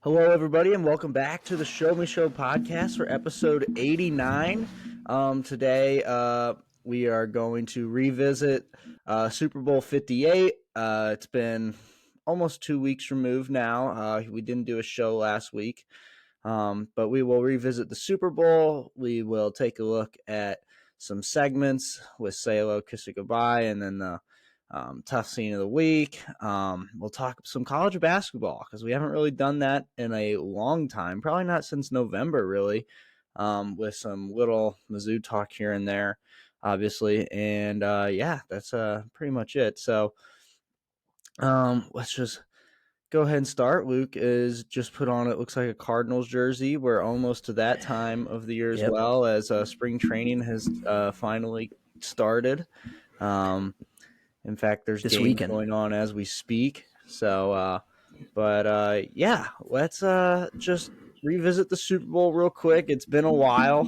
Hello, everybody, and welcome back to the Show Me Show podcast for episode 89. Today, we are going to revisit Super Bowl 58. It's been almost 2 weeks removed now. We didn't do a show last week, but we will revisit the Super Bowl. We will take a look at some segments with Say Hello, Kiss It Goodbye, and then the tough scene of the week. We'll talk some college basketball because we haven't really done that in a long time, probably not since November, really, with some little Mizzou talk here and there, obviously. And yeah, that's pretty much it. So let's just go ahead and start. Luke is just put on, it looks like a Cardinals jersey. We're almost to that time of the year as well, as spring training has finally started. In fact, there's this games weekend going on as we speak. So, yeah, let's just revisit the Super Bowl real quick. It's been a while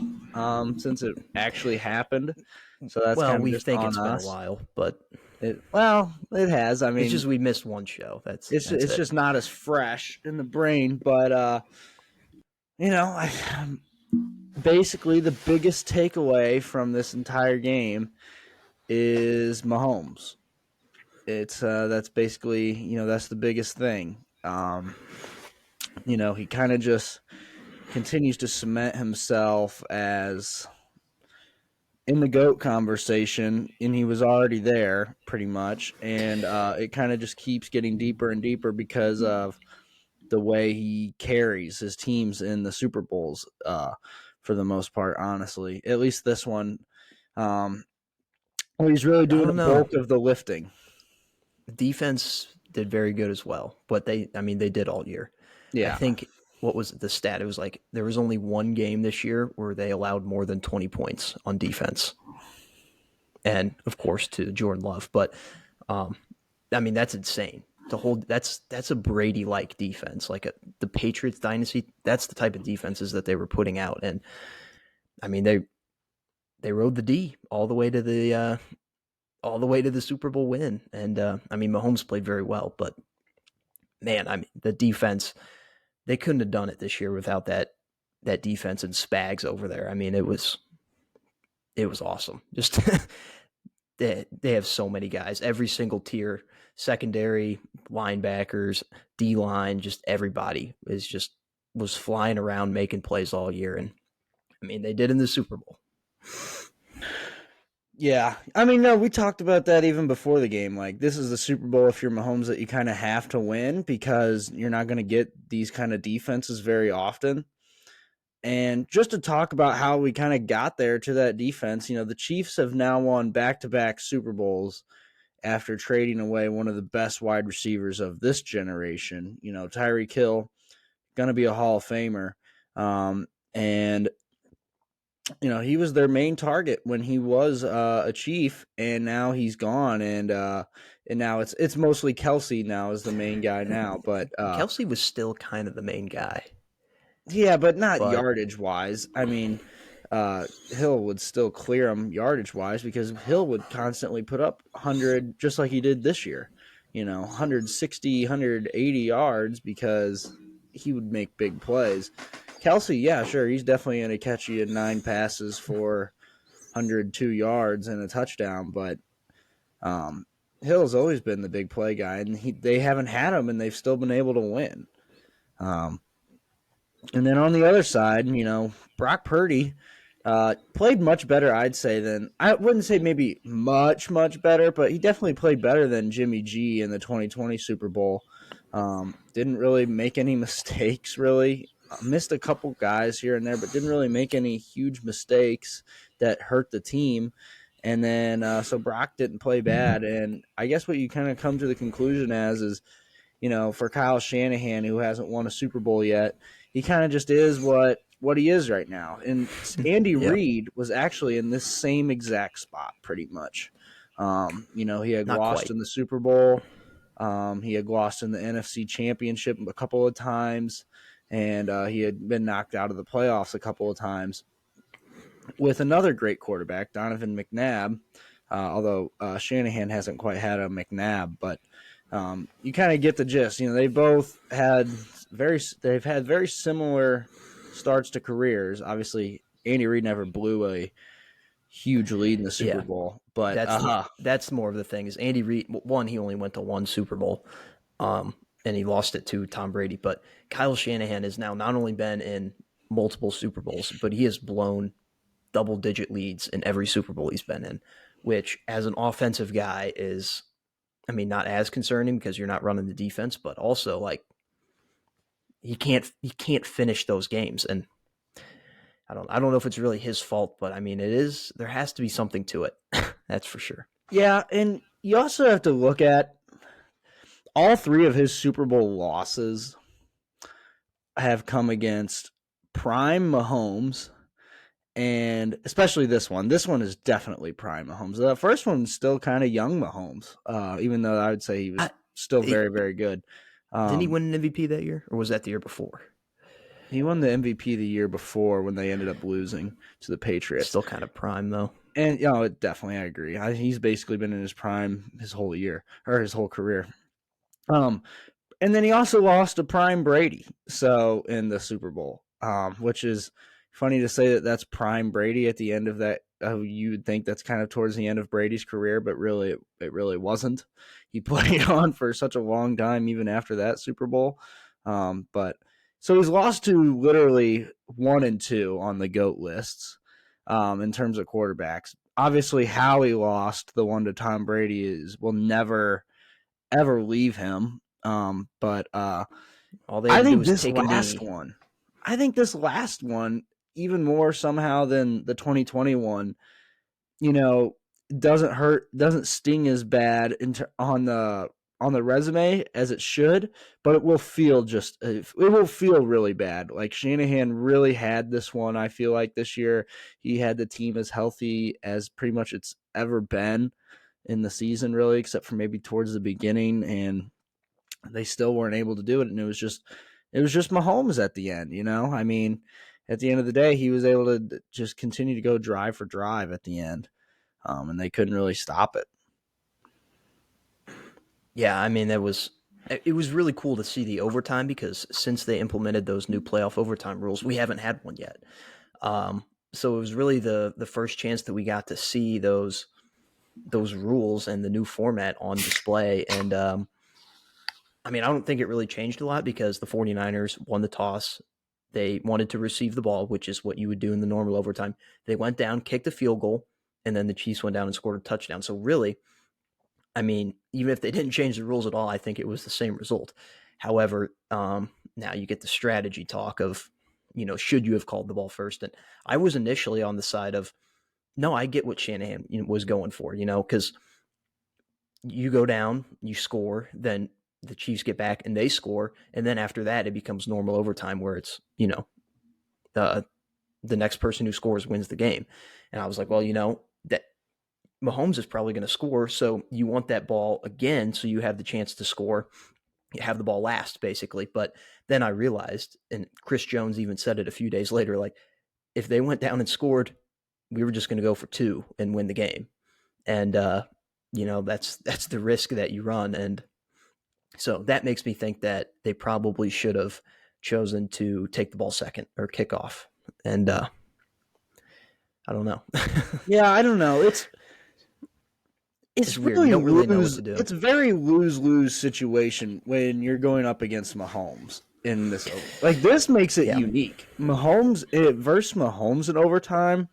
since it actually happened, so that's kind of we just think on it's us. been a while, but It has. I mean, it's just we missed one show. That's it's just not as fresh in the brain. But basically the biggest takeaway from this entire game is Mahomes. It's that's basically, that's the biggest thing. He kind of just continues to cement himself as in the GOAT conversation, and he was already there pretty much, and it kind of just keeps getting deeper and deeper because of the way he carries his teams in the Super Bowls, for the most part, honestly. At least this one, he's really doing the bulk of the lifting. The defense did very good as well, but they did all year. Yeah. I think, what was the stat? It was like there was only one game this year where they allowed more than 20 points on defense. And of course to Jordan Love, but that's insane. That's a Brady-like defense, like the Patriots dynasty. That's the type of defenses that they were putting out, and I mean they rode the D all the way to the Super Bowl win. And Mahomes played very well, but man, the defense, they couldn't have done it this year without that defense and Spags over there. I mean, it was awesome. Just they have so many guys, every single tier, secondary, linebackers, D-line, just everybody was flying around making plays all year. And I mean, they did in the Super Bowl. Yeah. No, we talked about that even before the game. Like, this is the Super Bowl if you're Mahomes that you kind of have to win because you're not going to get these kind of defenses very often. And just to talk about how we kind of got there to that defense, the Chiefs have now won back-to-back Super Bowls after trading away one of the best wide receivers of this generation. Tyreek Hill, going to be a Hall of Famer. And he was their main target when he was a Chief, and now he's gone, and now it's mostly Kelsey now is the main guy now. But Kelsey was still kind of the main guy. Yeah, but not yardage wise. Hill would still clear him yardage wise because Hill would constantly put up 100 just like he did this year. 160, 180 yards because he would make big plays. Kelsey, yeah, sure, he's definitely going to catch you 9 passes for 102 yards and a touchdown, but Hill's always been the big play guy, and they haven't had him, and they've still been able to win. And then on the other side, Brock Purdy played much better, I'd say, I wouldn't say maybe much, much better, but he definitely played better than Jimmy G in the 2020 Super Bowl. Didn't really make any mistakes, really. Missed a couple guys here and there, but didn't really make any huge mistakes that hurt the team. And then, so Brock didn't play bad. And I guess what you kind of come to the conclusion as is, for Kyle Shanahan, who hasn't won a Super Bowl yet, he kind of just is what he is right now. And Andy Reid was actually in this same exact spot pretty much. He had lost in the Super Bowl. He had lost in the NFC Championship a couple of times, and he had been knocked out of the playoffs a couple of times with another great quarterback, Donovan McNabb, although Shanahan hasn't quite had a McNabb, but you kind of get the gist. They both had they've had very similar starts to careers. Obviously, Andy Reid never blew a huge lead in the Super Yeah, Bowl, but that's more of the thing is Andy Reid. One, he only went to one Super Bowl, and he lost it to Tom Brady. But Kyle Shanahan has now not only been in multiple Super Bowls, but he has blown double-digit leads in every Super Bowl he's been in, which as an offensive guy is, I mean, not as concerning because you're not running the defense, but also like he can't finish those games. And I don't know if it's really his fault, but I mean, it is. There has to be something to it. That's for sure. yeah, and you also have to look at all three of his Super Bowl losses have come against prime Mahomes, and especially this one. This one is definitely prime Mahomes. The first one's still kind of young Mahomes, even though I would say he was still very, very good. Didn't he win an MVP that year, or was that the year before? He won the MVP the year before when they ended up losing to the Patriots. Still kind of prime though. And definitely, I agree. He's basically been in his prime his whole year or his whole career. And then he also lost to prime Brady, so in the Super Bowl, which is funny to say that that's prime Brady at the end of that. You would think that's kind of towards the end of Brady's career, but really, it really wasn't. He played on for such a long time, even after that Super Bowl. But so he's lost to literally 1 and 2 on the GOAT lists in terms of quarterbacks. Obviously, how he lost the one to Tom Brady will never ever leave him. But All they I had to do think was this take a last knee. one, I think this last one, even more somehow than the 2021, doesn't sting as bad on the resume as it should, but it will feel really bad. Like Shanahan really had this one. I feel like this year he had the team as healthy as pretty much it's ever been in the season, really, except for maybe towards the beginning, and they still weren't able to do it. And it was just Mahomes at the end. I mean, at the end of the day, he was able to just continue to go drive for drive at the end, and they couldn't really stop it. Yeah, I mean, it was really cool to see the overtime because since they implemented those new playoff overtime rules, we haven't had one yet. So it was really the first chance that we got to see those rules and the new format on display. And I mean, I don't think it really changed a lot because the 49ers won the toss. They wanted to receive the ball, which is what you would do in the normal overtime. They went down, kicked a field goal, and then the Chiefs went down and scored a touchdown. So really, I mean, even if they didn't change the rules at all, I think it was the same result. However, now you get the strategy talk of, should you have called the ball first? And I was initially on the side of, no, I get what Shanahan was going for, because you go down, you score, then the Chiefs get back and they score, and then after that it becomes normal overtime where it's the next person who scores wins the game. And I was like, well, that Mahomes is probably going to score, so you want that ball again so you have the chance to score. You have the ball last, basically. But then I realized, and Chris Jones even said it a few days later, like if they went down and scored, we were just going to go for 2 and win the game. And that's the risk that you run. And so that makes me think that they probably should have chosen to take the ball second or kick off. And I don't know. Yeah, I don't know. It's weird. really You don't really know what to do. It's a very lose situation when you're going up against Mahomes in this. Like this makes it unique. Mahomes versus Mahomes in overtime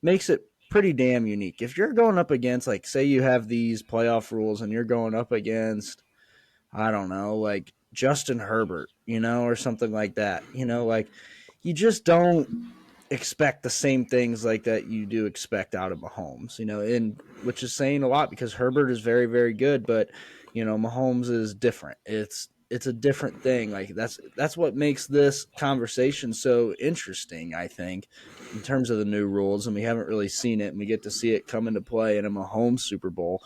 makes it pretty damn unique. If you're going up against, like, say you have these playoff rules and you're going up against, I don't know, like Justin Herbert, or something like that, like you just don't expect the same things like that you do expect out of Mahomes, and which is saying a lot because Herbert is very, very good, but Mahomes is different. It's a different thing. Like that's what makes this conversation so interesting, I think, in terms of the new rules, and we haven't really seen it, and we get to see it come into play in a Mahomes Super Bowl,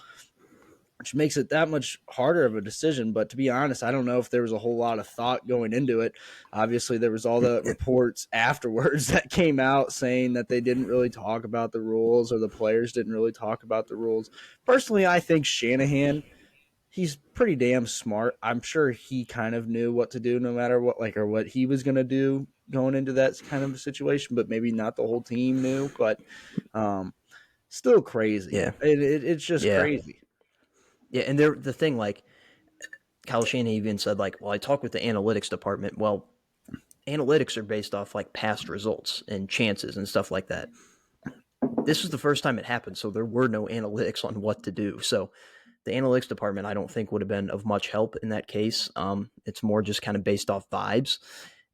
which makes it that much harder of a decision. But to be honest, I don't know if there was a whole lot of thought going into it. Obviously, there was all the reports afterwards that came out saying that they didn't really talk about the rules or the players didn't really talk about the rules. Personally, I think Shanahan, he's pretty damn smart. I'm sure he kind of knew what to do no matter what, like, or what he was going to do going into that kind of a situation, but maybe not the whole team knew, but still crazy. Yeah. It's just Yeah. crazy. Yeah. And the thing, like, Kyle Shanahan even said, like, well, I talked with the analytics department. Well, analytics are based off like past results and chances and stuff like that. This was the first time it happened, so there were no analytics on what to do. So the analytics department, I don't think would have been of much help in that case. It's more just kind of based off vibes,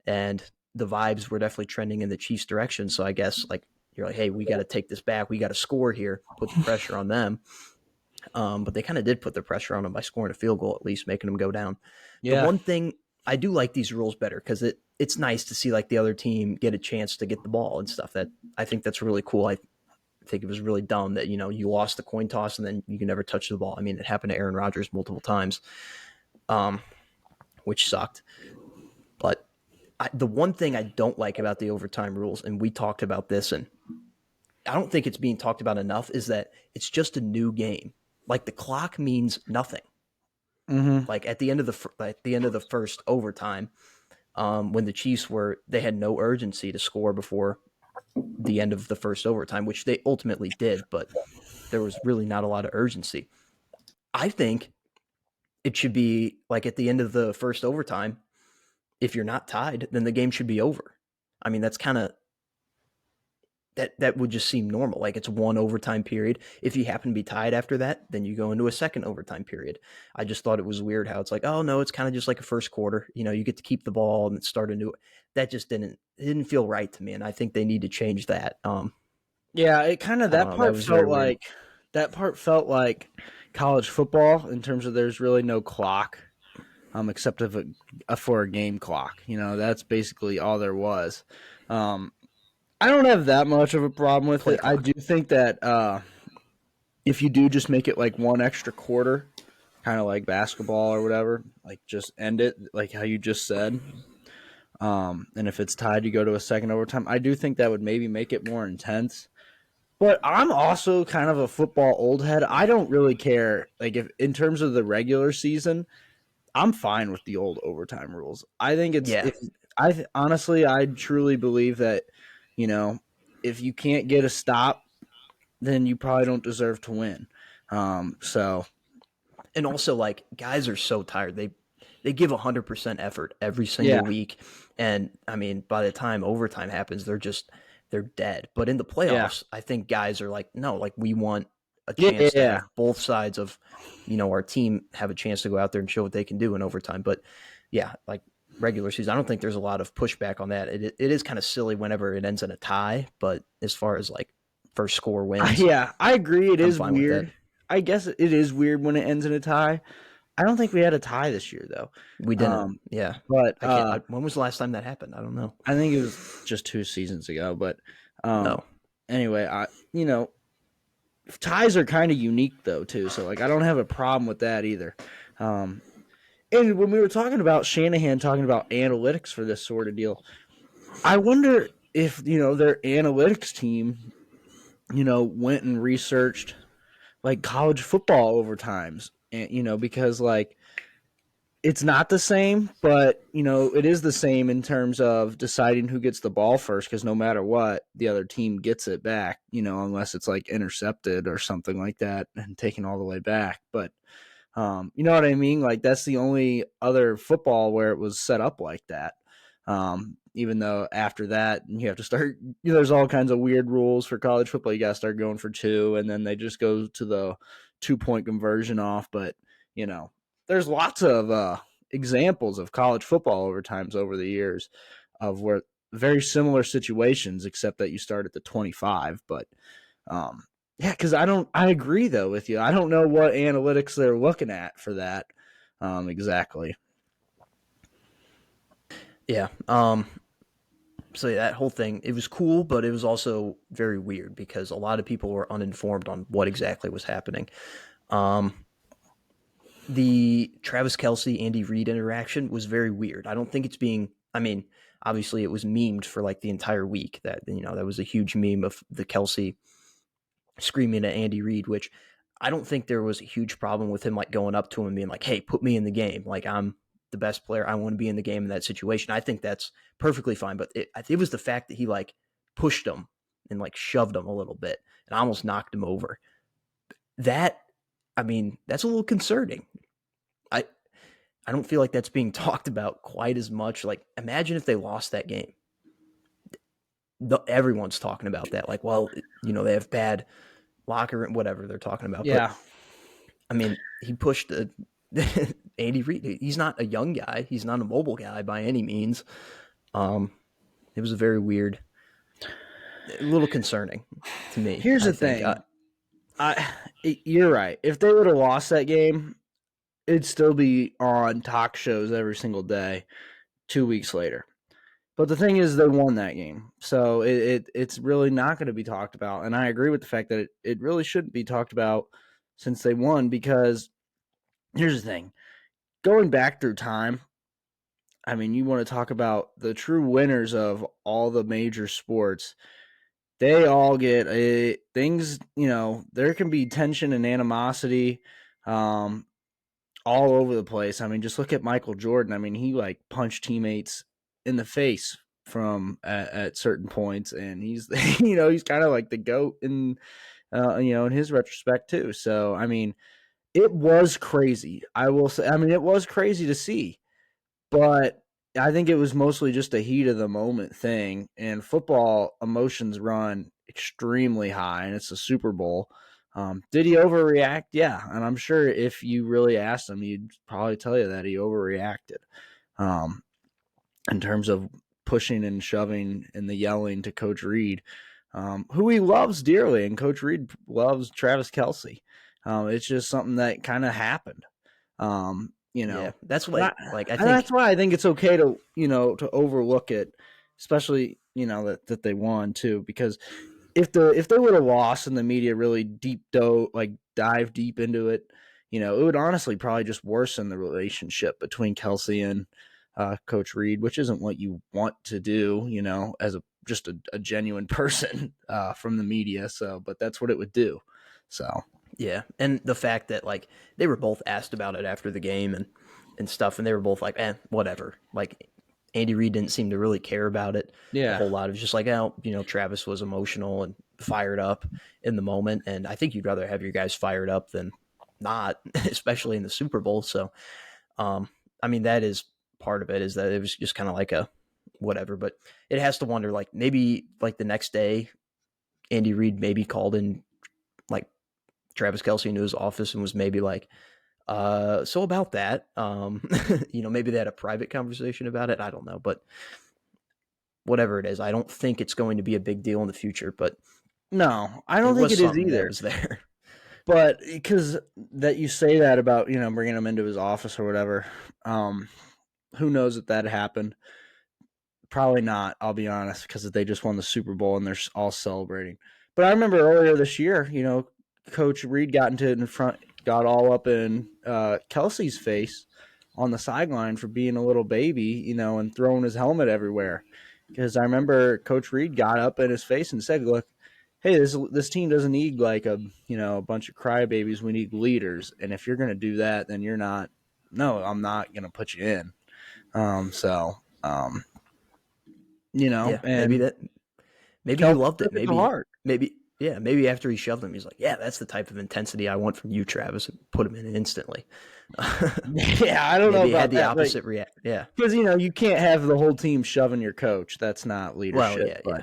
and the vibes were definitely trending in the Chiefs' direction. So I guess like you're like, hey, we got to take this back. We got to score here, put the pressure on them. But they kind of did put the pressure on them by scoring a field goal, at least making them go down. The Yeah. one thing I do like these rules better because it's nice to see like the other team get a chance to get the ball and stuff. That I think that's really cool. I think it was really dumb that you lost the coin toss and then you can never touch the ball. I mean, it happened to Aaron Rodgers multiple times, which sucked. But the one thing I don't like about the overtime rules, and we talked about this, and I don't think it's being talked about enough, is that it's just a new game. Like the clock means nothing. Mm-hmm. Like at the end of the first overtime, when the Chiefs they had no urgency to score before the end of the first overtime, which they ultimately did, but there was really not a lot of urgency. I think it should be like at the end of the first overtime, if you're not tied, then the game should be over. I mean, that's kind of that would just seem normal. Like it's one overtime period. If you happen to be tied after that, then you go into a second overtime period. I just thought it was weird how it's like, oh no, it's kind of just like a first quarter. You get to keep the ball and start a new. That just didn't feel right to me, and I think they need to change that. Yeah, it kind of I don't know. That was very weird. that part felt like college football in terms of there's really no clock, except for a game clock. That's basically all there was. I don't have that much of a problem with Play it. I clock. do think that if you do just make it like one extra quarter, kind of like basketball or whatever, like just end it like how you just said. And if it's tied, you go to a second overtime. I do think that would maybe make it more intense. But I'm also kind of a football old head. I don't really care. Like if in terms of the regular season, I'm fine with the old overtime rules. I think it's Yeah. if honestly, I truly believe that you know if you can't get a stop, then you probably don't deserve to win. So And also, like guys are so tired. They give 100% effort every yeah, single week, and I mean, by the time overtime happens, they're dead. But in the yeah, playoffs, I think guys are like, no, like we want a yeah, chance to yeah. have both sides of, our team have a chance to go out there and show what they can do in overtime. But yeah, like regular season, I don't think there's a lot of pushback on that. It is kind of silly whenever it ends in a tie, but as far as like first score wins, Yeah, I agree. It I'm is fine with that. weird. I guess it is weird when it ends in a tie. I don't think we had a tie this year though. We didn't. Um, Yeah. but When was the last time that happened? I don't know. I think it was just 2 seasons ago. But um, Oh, anyway, ties are kind of unique though too. So like, I don't have a problem with that either. Um, and when we were talking about Shanahan talking about analytics for this sort of deal, I wonder if their analytics team, went and researched like college football overtimes, and because like it's not the same, but it is the same in terms of deciding who gets the ball first, because no matter what, the other team gets it back, unless it's like intercepted or something like that and taken all the way back. But you know what I mean? Like that's the only other football where it was set up like that. Even though after that you have to start, there's all kinds of weird rules for college football. You got to start going for two, and then they just go to the 2 point conversion off. But there's lots of examples of college football overtimes over the years of where very similar situations, except that you start at the 25. But yeah, because I agree though with you. I don't know what analytics they're looking at for that exactly. yeah. So that whole thing, it was cool, but it was also very weird because a lot of people were uninformed on what exactly was happening. Um, the Travis Kelce Andy Reid interaction was very weird. I don't think it's being. I mean, obviously it was memed for like the entire week. That was a huge meme of the Kelce screaming at Andy Reid, which I don't think there was a huge problem with him like going up to him and being like, "Hey, put me in the game. Like I'm the best player. I want to be in the game in that situation." I think that's perfectly fine. But it was the fact that he like pushed him and like shoved him a little bit and almost knocked him over. That, I mean, that's a little concerning. I I don't feel like that's being talked about quite as much. Like, imagine if they lost that game. Everyone's talking about that. Like, well, they have bad locker room, whatever they're talking about. But Yeah. I mean, he pushed Andy Reid. He's not a young guy. He's not a mobile guy by any means. It was a very weird, a little concerning to me. Here's I the think. thing. You're right. If they would have lost that game, it'd still be on talk shows every single day 2 weeks later. But the thing is, they won that game, so it's really not going to be talked about. And I agree with the fact that it really shouldn't be talked about since they won. Because here's the thing: going back through time, I mean, you want to talk about the true winners of all the major sports. They all get things. There can be tension and animosity. Um, all over the place. I mean, just look at Michael Jordan. I mean, he like punched teammates in the face from at certain points, and he's he's kind of like the GOAT in his retrospect too. So I mean, it was crazy. I will say. I mean, it was crazy to see, but I think it was mostly just a heat of the moment thing. And football emotions run extremely high, and it's a Super Bowl. Did he overreact? Yeah, and I'm sure if you really asked him, he'd probably tell you that he overreacted. Um, in terms of pushing and shoving and the yelling to Coach Reid, who he loves dearly, and Coach Reid loves Travis Kelce. It's just something that kind of happened. Yeah, that's And, like I and that's think. why I think it's okay to to overlook it, especially that they won too, because if they would have lost and the media really dive deep into it, it would honestly probably just worsen the relationship between Kelsey and Coach Reid, which isn't what you want to do, as just a genuine person from the media. So, but that's what it would do. So, Yeah, and the fact that like they were both asked about it after the game and stuff, and they were both like, whatever. Like Andy Reid didn't seem to really care about it a yeah, whole lot. It was just like, oh, Travis was emotional and fired up in the moment, and I think you'd rather have your guys fired up than not, especially in the Super Bowl. So, I mean, that is part of it, is that it was just kind of like a whatever. But it has to wonder, like maybe like the next day, Andy Reid maybe called in like Travis Kelce into his office and was maybe like, so about that, maybe they had a private conversation about it. I don't know, but whatever it is, I don't think it's going to be a big deal in the future, but no, I there don't think was it is something that either. was there. But because that you say that about bringing him into his office or whatever, who knows if that happened? Probably not. I'll be honest, because they just won the Super Bowl and they're all celebrating. But I remember earlier this year, Coach Reid got all up in Kelsey's face on the sideline for being a little baby, and throwing his helmet everywhere. Because I remember Coach Reid got up in his face and said, "Look, hey, this team doesn't need like a bunch of crybabies. We need leaders. And if you're gonna do that, then you're not. No, I'm not gonna put you in." So Yeah, and maybe he Kelsey loved it. took it to heart. Maybe after he shoved him, he's like, yeah, that's the type of intensity I want from you, Travis, and put him in instantly. Yeah, I don't know Maybe it had about the that, but opposite react. Yeah. because you can't have the whole team shoving your coach. That's not Well, leadership. yeah, yeah.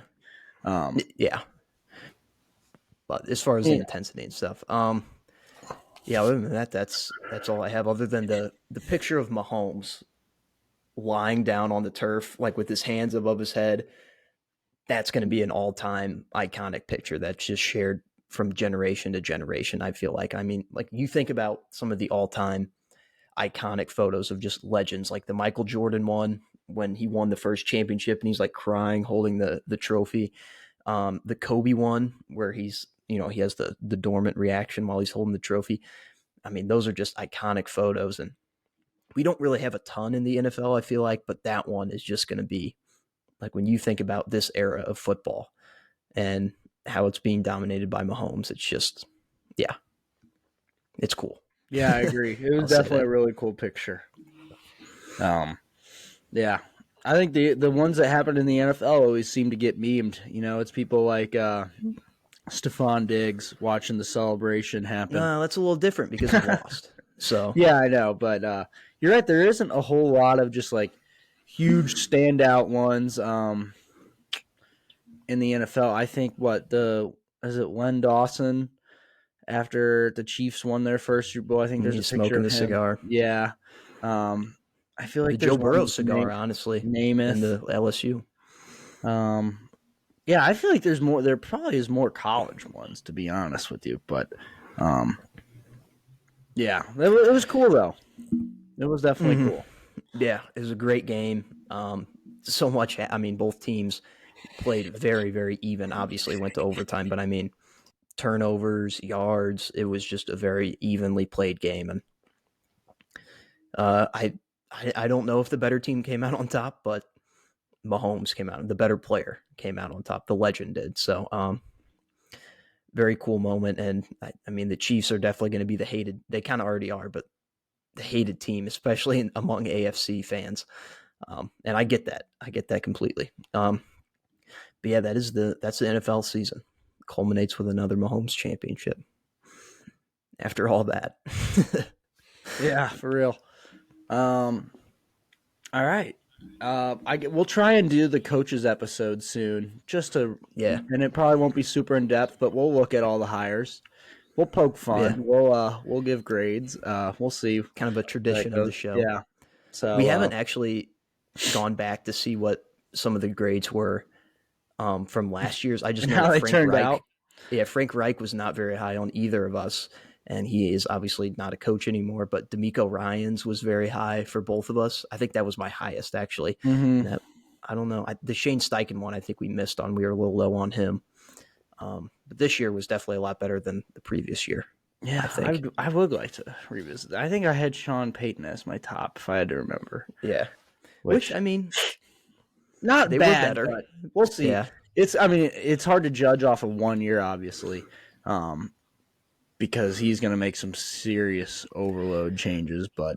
But um, Yeah. But as far as the yeah, intensity and stuff, yeah, other than that, that's all I have. Other than the picture of Mahomes lying down on the turf, like with his hands above his head, that's going to be an all time iconic picture that's just shared from generation to generation. I feel like, I mean, like you think about some of the all time iconic photos of just legends, like the Michael Jordan one when he won the first championship and he's like crying, holding the trophy. The Kobe one where he has the dormant reaction while he's holding the trophy. I mean, those are just iconic photos, and we don't really have a ton in the NFL, I feel like, but that one is just going to be like when you think about this era of football and how it's being dominated by Mahomes, it's just, yeah. It's cool. Yeah, I agree. It was definitely a really cool picture. Yeah. I think the ones that happened in the NFL always seem to get memed. It's people like Stephon Diggs watching the celebration happen. No, that's a little different because he lost. So yeah, I know, but you're right. There isn't a whole lot of just like huge standout ones in the NFL. I think is it Len Dawson after the Chiefs won their first Super Bowl? I think there's a he's picture smoking of the him. cigar. Yeah, I feel like The there's Joe Burrow one cigar, honestly, Namath in the LSU. Yeah, I feel like there's more. There probably is more college ones, to be honest with you. But, yeah, it was cool though. It was definitely cool. Yeah, it was a great game. So much. I mean, both teams played very, very even. Obviously, went to overtime, but I mean, turnovers, yards. It was just a very evenly played game, and I don't know if the better team came out on top, but Mahomes came out. The better player came out on top. The legend did. So, very cool moment. And I mean, the Chiefs are definitely going to be the hated. They kind of already are, but the hated team, especially among AFC fans. And I get that. I get that completely. But yeah, that's the NFL season. Culminates with another Mahomes championship. After all that. Yeah, for real. All right. We'll try and do the coaches episode soon, just to and it probably won't be super in depth, but we'll look at all the hires. We'll poke fun. Yeah. We'll give grades. We'll see. Kind of a tradition of the show. Yeah. So we haven't actually gone back to see what some of the grades were from last year's. I just know how that they turned out. Yeah, Frank Reich was not very high on either of us, and he is obviously not a coach anymore. But D'Amico Ryans was very high for both of us. I think that was my highest actually. Mm-hmm. I don't know. The Shane Steichen one, I think we missed on. We were a little low on him. But this year was definitely a lot better than the previous year. Yeah, I would like to revisit that. I think I had Sean Payton as my top, if I had to remember. Yeah. Which I mean, not they bad, were better. But we'll see. Yeah. It's hard to judge off of 1 year, obviously, because he's going to make some serious overload changes. But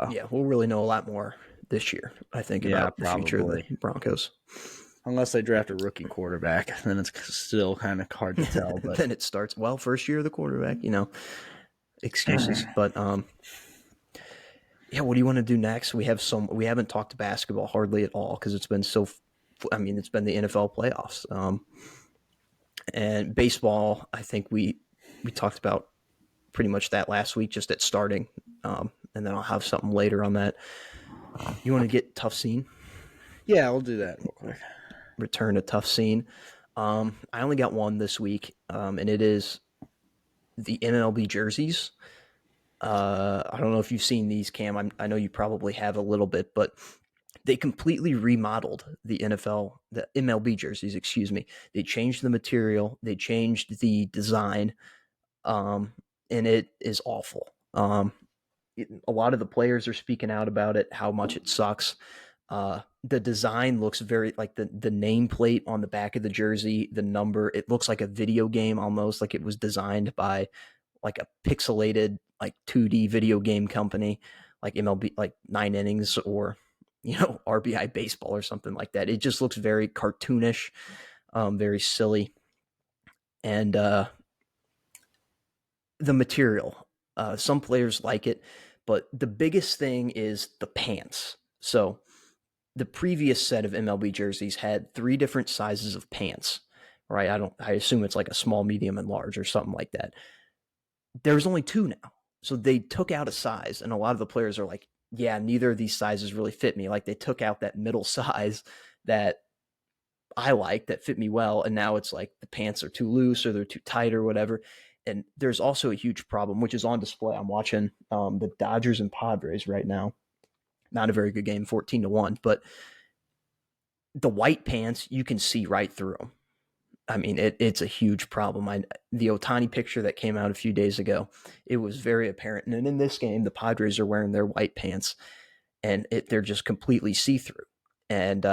yeah, we'll really know a lot more this year, I think, about the future of the Broncos. Unless they draft a rookie quarterback, then it's still kind of hard to tell. But then it starts, first year of the quarterback, excuses. But yeah, what do you want to do next? We haven't talked basketball hardly at all because it's been it's been the NFL playoffs. And baseball, I think we talked about pretty much that last week, just at starting. And then I'll have something later on that. You want to get tough scene? Yeah, we'll do that real quick. Return a tough scene. I only got one this week, and it is the MLB jerseys. I don't know if you've seen these, Cam. I know you probably have a little bit, but they completely remodeled the MLB jerseys, excuse me. They changed the material, they changed the design, and it is awful. A lot of the players are speaking out about it, how much it sucks. The design looks very like the nameplate on the back of the jersey, the number, it looks like a video game almost, like it was designed by like a pixelated like 2D video game company, like MLB, like 9 Innings or RBI Baseball or something like that. It just looks very cartoonish, very silly. And the material, some players like it, but the biggest thing is the pants. So the previous set of MLB jerseys had 3 different sizes of pants, right? I assume it's like a small, medium, and large or something like that. There's only 2 now. So they took out a size, and a lot of the players are like, yeah, neither of these sizes really fit me. Like they took out that middle size that I like, that fit me well, and now it's like the pants are too loose or they're too tight or whatever. And there's also a huge problem, which is on display. I'm watching the Dodgers and Padres right now. Not a very good game, 14-1, but the white pants, you can see right through them. I mean, it's a huge problem. The Ohtani picture that came out a few days ago, it was very apparent. And in this game, the Padres are wearing their white pants, and they're just completely see-through. And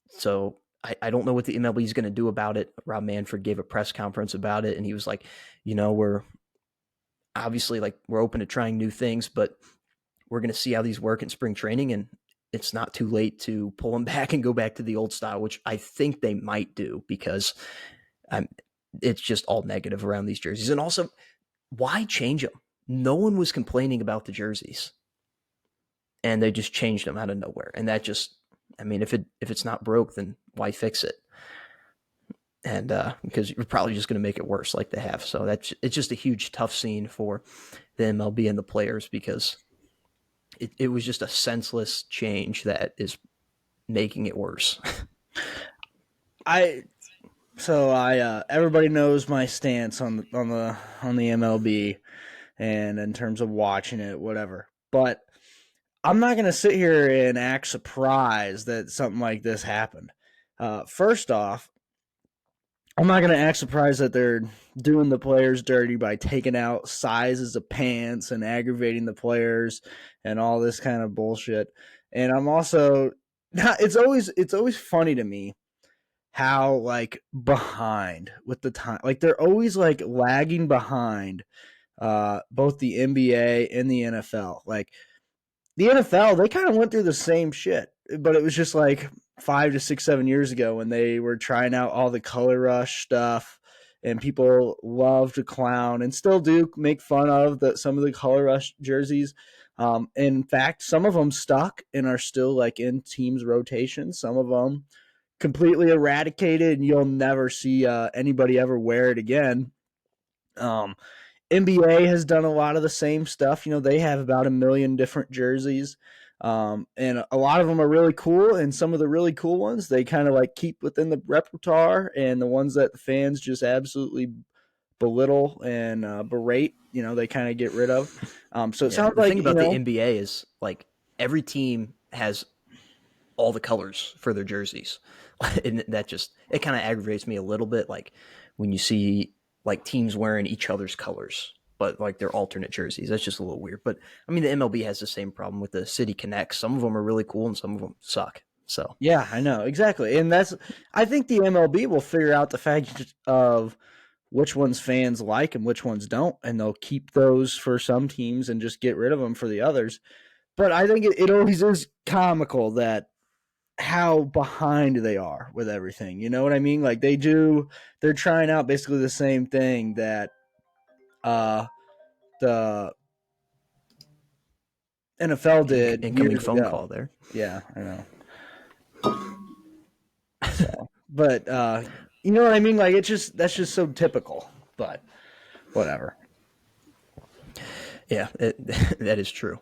so I don't know what the MLB is going to do about it. Rob Manfred gave a press conference about it, and he was like, obviously, like, we're open to trying new things, but we're going to see how these work in spring training, and it's not too late to pull them back and go back to the old style, which I think they might do, because it's just all negative around these jerseys. And also, why change them? No one was complaining about the jerseys, and they just changed them out of nowhere. And that just, I mean, if it's not broke, then why fix it? And because you're probably just going to make it worse like they have. So it's just a huge tough scene for the MLB and the players, because it was just a senseless change that is making it worse. Everybody knows my stance on the MLB and in terms of watching it, whatever. But I'm not going to sit here and act surprised that something like this happened. First off, I'm not going to act surprised that they're doing the players dirty by taking out sizes of pants and aggravating the players and all this kind of bullshit. And I'm also it's always funny to me how, like, behind with the time, like, they're always like lagging behind both the NBA and the NFL. Like, the NFL, they kind of went through the same shit, but it was just like 5 to 6, 7 years ago when they were trying out all the color rush stuff, and people love to clown and still do make fun of some of the color rush jerseys. In fact, some of them stuck and are still like in teams' rotations. Some of them completely eradicated, and you'll never see anybody ever wear it again. NBA has done a lot of the same stuff. You know, they have about 1 million different jerseys, and a lot of them are really cool. And some of the really cool ones, they kind of like keep within the repertoire, and the ones that the fans just absolutely belittle and berate, you know, they kind of get rid of. So it sounds The like, thing about the NBA is, like, every team has all the colors for their jerseys. And that just, it kind of aggravates me a little bit. Like, when you see like teams wearing each other's colors, but like their alternate jerseys, that's just a little weird. But I mean, the MLB has the same problem with the City Connects. Some of them are really cool and some of them suck. So yeah, I know, exactly. And I think the MLB will figure out the fact of which ones fans like and which ones don't, and they'll keep those for some teams and just get rid of them for the others. But I think it always is comical that how behind they are with everything. You know what I mean? Like, they're trying out basically the same thing that the NFL did incoming years phone ago. call there. Yeah, I know. So, but you know what I mean? Like, that's just so typical. But whatever. Yeah, that is true.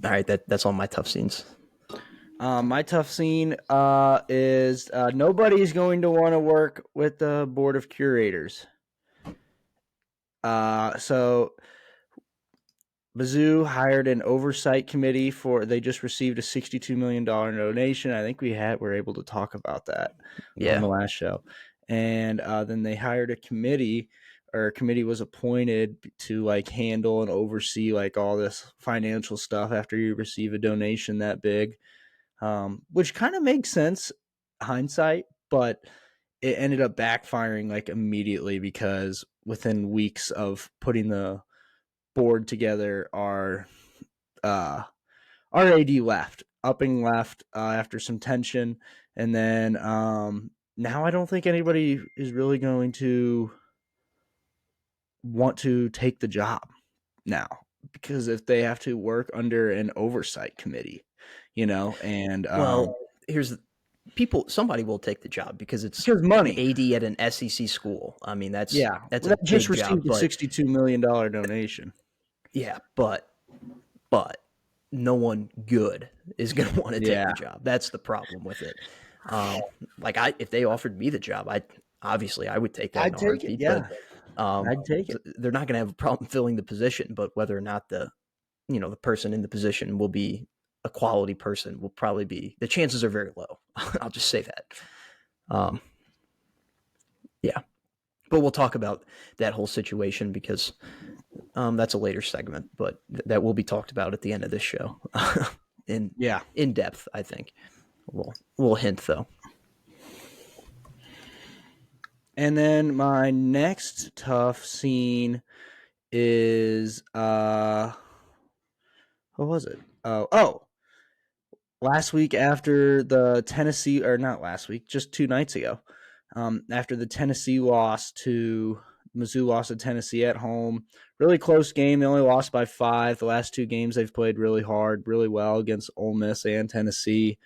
All right, that's all my tough scenes. My tough scene is nobody's going to want to work with the board of curators. So Mizzou hired an oversight committee they just received a $62 million donation. I think we're able to talk about that on the last show. And then they hired a committee, or a committee was appointed to like handle and oversee like all this financial stuff after you receive a donation that big, which kind of makes sense hindsight, but it ended up backfiring like immediately, because within weeks of putting the board together, our AD left, Upping left after some tension, and then now I don't think anybody is really going to want to take the job now, because if they have to work under an oversight committee, you know, and well, somebody will take the job because it's money. AD at an SEC school. I mean, that's that a just big received job, a $62 million donation. Yeah, but no one good is going to want to take the job. That's the problem with it. Like, if they offered me the job, I would take that in a heartbeat. Yeah. But I'd take it. They're not going to have a problem filling the position, but whether or not the person in the position will be a quality person will probably be, the chances are very low. I'll just say that. Yeah, but we'll talk about that whole situation because that's a later segment, but that will be talked about at the end of this show in depth, I think. A little hint though. And then my next tough scene is what was it? Last week after the Tennessee, or not last week, just 2 nights ago, after the Tennessee loss to Mizzou, lost to Tennessee at home. Really close game. They only lost by 5. The last 2 games they've played really hard, really well against Ole Miss and Tennessee.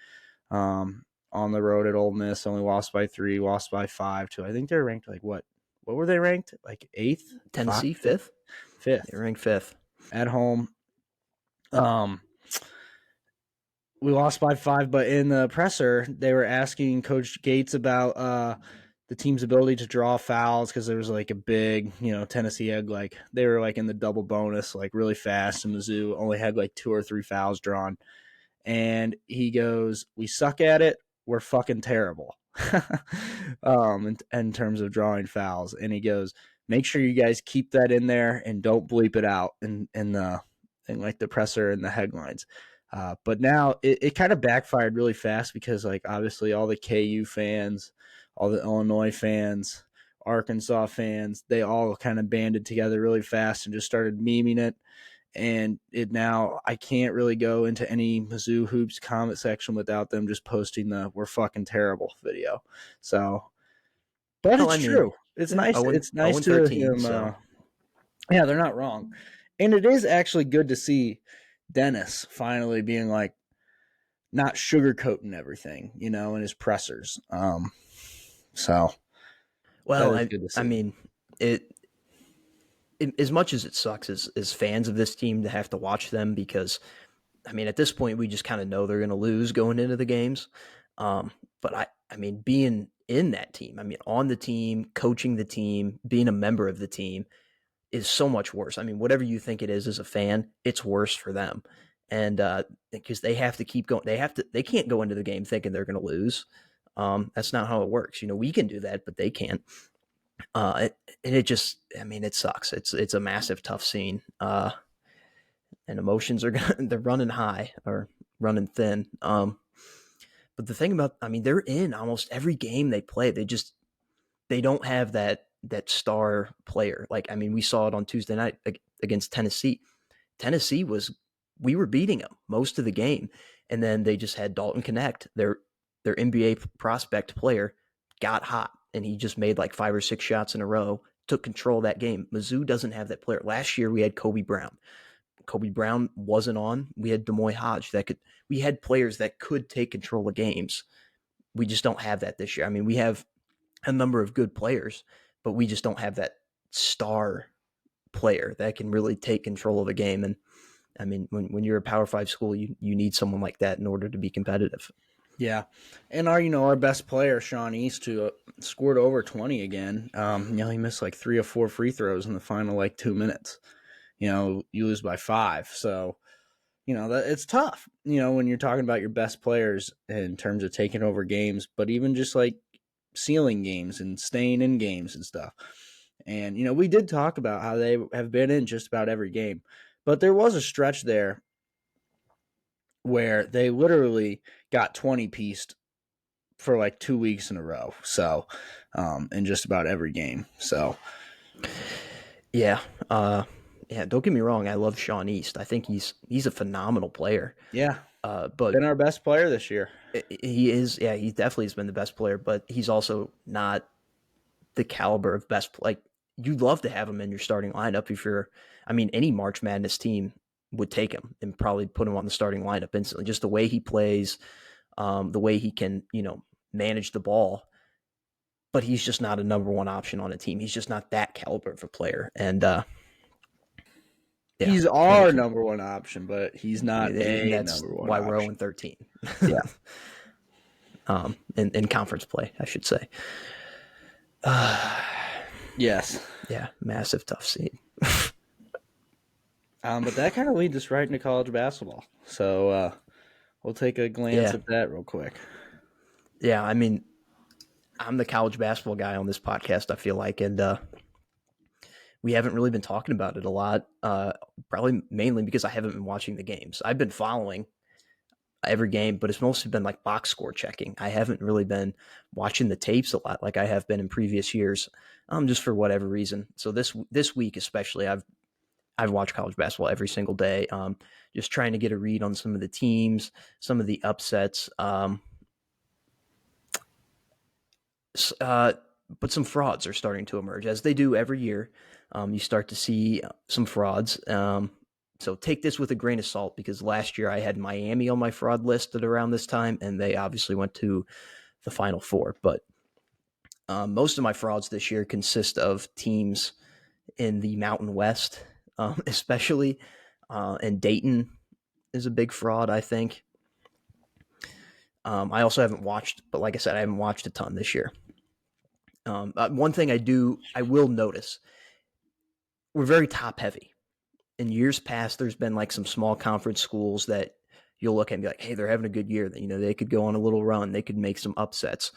On the road at Ole Miss, only lost by 3, lost by 5 too. I think they're ranked like what? What were they ranked? Like 8th? Tennessee, fifth? 5th. They're ranked fifth. At home. We lost by 5, but in the presser, they were asking Coach Gates about the team's ability to draw fouls because there was like a big, Tennessee had like they were like in the double bonus, like really fast, and Mizzou only had like 2 or 3 fouls drawn. And he goes, "We suck at it. We're fucking terrible." in terms of drawing fouls, and he goes, "Make sure you guys keep that in there and don't bleep it out in like the presser and the headlines." But now it kind of backfired really fast because, like, obviously all the KU fans, all the Illinois fans, Arkansas fans, they all kind of banded together really fast and just started memeing it. And it now I can't really go into any Mizzou hoops comment section without them just posting the "we're fucking terrible" video. So, but Well, it's I mean, true. It's nice. 0 It's nice to 13, him. so. Yeah, they're not wrong, and it is actually good to see Dennis finally being like not sugarcoating everything, in his pressers. So that Well, is good to see. I mean, as much as it sucks as fans of this team to have to watch them because, I mean, at this point we just kind of know they're going to lose going into the games. But I mean, being in that team, I mean, on the team, coaching the team, being a member of the team is so much worse. I mean, whatever you think it is as a fan, it's worse for them. And because they have to keep going, they can't go into the game thinking they're going to lose. That's not how it works. We can do that, but they can't. And it just, I mean, it sucks. It's a massive, tough scene. And emotions they're running high or running thin. But the thing about, I mean, they're in almost every game they play. They don't have that star player. Like, I mean, we saw it on Tuesday night against Tennessee. We were beating them most of the game. And then they just had Dalton Connect, their NBA prospect player, got hot. And he just made like 5 or 6 shots in a row, took control of that game. Mizzou doesn't have that player. Last year we had Kobe Brown. Kobe Brown wasn't on. We had Demoy Hodge we had players that could take control of games. We just don't have that this year. I mean, we have a number of good players, but we just don't have that star player that can really take control of a game. And I mean, when you're a Power 5 school, you need someone like that in order to be competitive. Yeah, and our best player, Sean East, who scored over 20 again. He missed like 3 or 4 free throws in the final like 2 minutes. You lose by 5, so that it's tough. When you're talking about your best players in terms of taking over games, but even just like sealing games and staying in games and stuff. And we did talk about how they have been in just about every game, but there was a stretch there where they literally got 20-pieced for like 2 weeks in a row. So, in just about every game. So, yeah. Yeah. Don't get me wrong. I love Sean East. I think he's a phenomenal player. Yeah. But been our best player this year. He is. Yeah. He definitely has been the best player, but he's also not the caliber of best. Like, you'd love to have him in your starting lineup any March Madness team would take him and probably put him on the starting lineup instantly. Just the way he plays, the way he can, manage the ball. But he's just not a number one option on a team. He's just not that caliber of a player. And he's our number one option, but he's not and that's number one why option. we're 0-13. Yeah. In conference play, I should say. Yes. Yeah, massive tough scene. But that kind of leads us right into college basketball. So we'll take a glance at that real quick. Yeah, I mean, I'm the college basketball guy on this podcast, I feel like, and we haven't really been talking about it a lot, probably mainly because I haven't been watching the games. I've been following. every game, but it's mostly been like box score checking. I haven't really been watching the tapes a lot like I have been in previous years, just for whatever reason. So this week especially, I've watched college basketball every single day, just trying to get a read on some of the teams, some of the upsets, but some frauds are starting to emerge as they do every year. You start to see some frauds. So take this with a grain of salt because last year I had Miami on my fraud list at around this time, and they obviously went to the Final Four. But most of my frauds this year consist of teams in the Mountain West, especially, and Dayton is a big fraud, I think. I also haven't watched, but like I said, I haven't watched a ton this year. One thing I will notice, we're very top heavy. In years past, there's been like some small conference schools that you'll look at and be like, hey, they're having a good year. You know, they could go on a little run. They could make some upsets.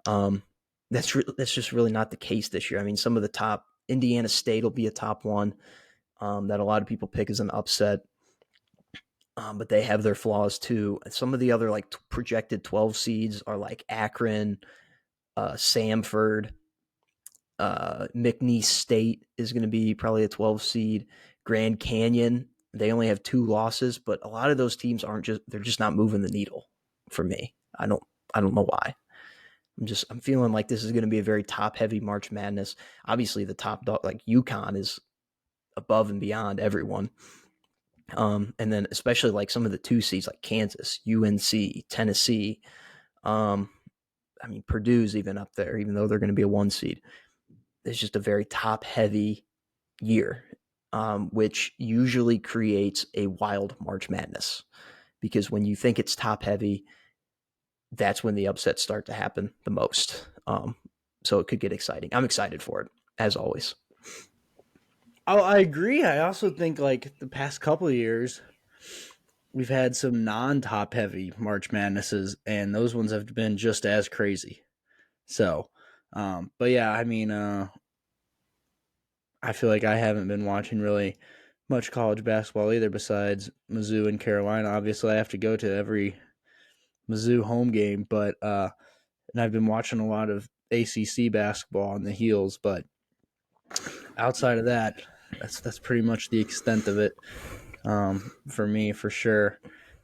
That's just really not the case this year. I mean, some of the top, Indiana State will be a top one that a lot of people pick as an upset. But they have their flaws too. Some of the other like projected 12 seeds are like Akron, Samford, McNeese State is going to be probably a 12 seed. Grand Canyon, they only have 2 losses, but a lot of those teams they're just not moving the needle for me. I don't know why. I'm feeling like this is going to be a very top heavy March Madness. Obviously the top dog like UConn is above and beyond everyone. And then especially like some of the 2 seeds like Kansas, UNC, Tennessee. I mean, Purdue's even up there, even though they're going to be a 1 seed. It's just a very top heavy year, which usually creates a wild March Madness because when you think it's top heavy, that's when the upsets start to happen the most. So it could get exciting. I'm excited for it, as always. Oh, I agree. I also think like the past couple of years, we've had some non-top heavy March Madnesses, and those ones have been just as crazy. So, but yeah, I mean, I feel like I haven't been watching really much college basketball either, besides Mizzou and Carolina. Obviously, I have to go to every Mizzou home game, but and I've been watching a lot of ACC basketball on the heels. But outside of that, that's pretty much the extent of it for me, for sure.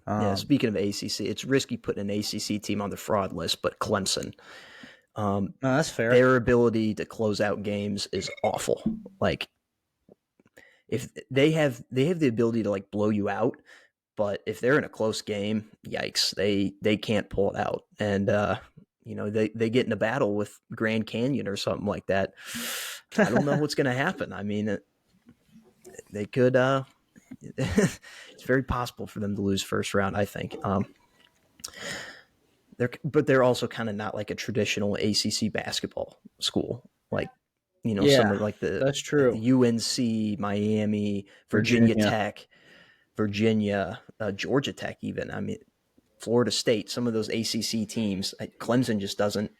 Yeah, speaking of ACC, it's risky putting an ACC team on the fraud list, but Clemson, no, that's fair. their ability to close out games is awful. Like, if they have the ability to like blow you out, but if they're in a close game, yikes, they can't pull it out. And they get in a battle with Grand Canyon or something like that. I don't know what's going to happen. I mean, they could. It's very possible for them to lose first round, I think. They're also kind of not like a traditional ACC basketball school, like some of like that's true. the UNC, Miami, Virginia Tech, Virginia, Georgia Tech, even. I mean, Florida State. Some of those ACC teams, Clemson just doesn't.